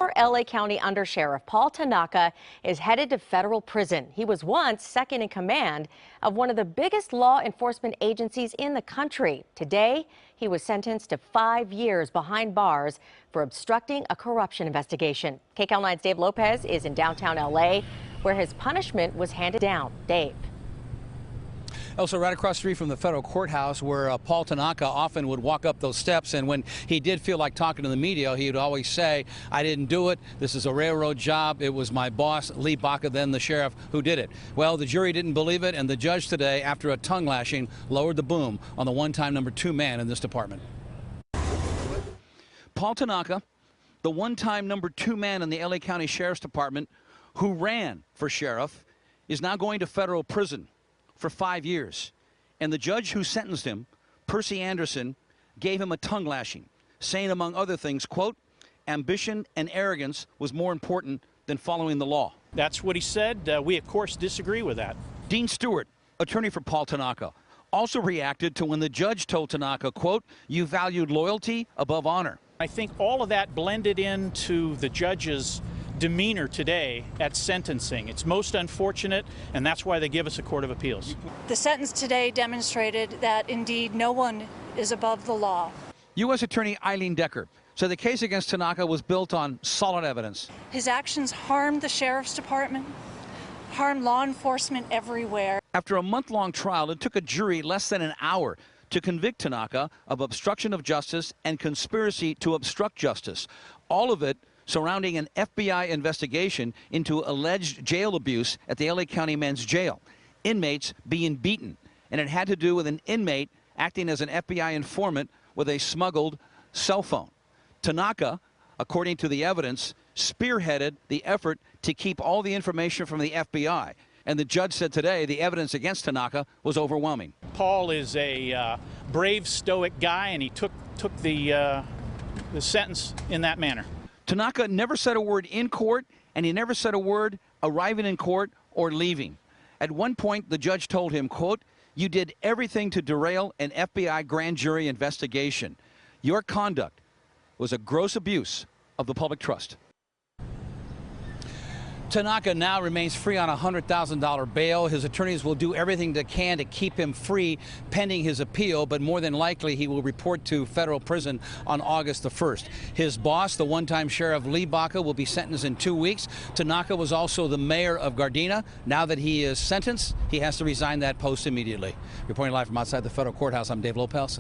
Former LA County Undersheriff Paul Tanaka is headed to federal prison. He was once second in command of one of the biggest law enforcement agencies in the country. Today, he was sentenced to 5 years behind bars for obstructing a corruption investigation. KCAL 9's Dave Lopez is in downtown LA, where his punishment was handed down. Dave. Also, right across the street from the federal courthouse where Paul Tanaka often would walk up those steps, and when he did feel like talking to the media, he would always say, "I didn't do it. This is a railroad job. It was my boss, Lee Baca, then the sheriff, who did it." Well, the jury didn't believe it, and the judge today, after a tongue lashing, lowered the boom on the one-time #2 man in this department. Paul Tanaka, the one-time #2 man in the LA County Sheriff's Department who ran for sheriff, is now going to federal prison for 5 years. And the judge who sentenced him, Percy Anderson, gave him a tongue lashing, saying, among other things, quote, "Ambition and arrogance was more important than following the law." That's what he said. We, of course, disagree with that. Dean Stewart, attorney for Paul Tanaka, also reacted to when the judge told Tanaka, quote, "You valued loyalty above honor." I think all of that blended into the judge's demeanor today at sentencing. It's most unfortunate, and that's why they give us a court of appeals. The sentence today demonstrated that indeed no one is above the law. U.S. Attorney Eileen Decker said the case against Tanaka was built on solid evidence. His actions harmed the sheriff's department, harmed law enforcement everywhere. After a month-long trial, it took a jury less than an hour to convict Tanaka of obstruction of justice and conspiracy to obstruct justice. All of it surrounding an FBI investigation into alleged jail abuse at the LA County Men's Jail. Inmates being beaten, and it had to do with an inmate acting as an FBI informant with a smuggled cell phone. Tanaka, according to the evidence, spearheaded the effort to keep all the information from the FBI. And the judge said today the evidence against Tanaka was overwhelming. Paul is a brave, stoic guy, and he took the sentence in that manner. Tanaka never said a word in court, and he never said a word arriving in court or leaving. At one point, the judge told him, quote, "You did everything to derail an FBI grand jury investigation. Your conduct was a gross abuse of the public trust." Tanaka now remains free on a $100,000 bail. His attorneys will do everything they can to keep him free pending his appeal, but more than likely he will report to federal prison on August the 1st. His boss, the one-time sheriff Lee Baca, will be sentenced in 2 weeks. Tanaka was also the mayor of Gardena. Now that he is sentenced, he has to resign that post immediately. Reporting live from outside the federal courthouse, I'm Dave Lopez.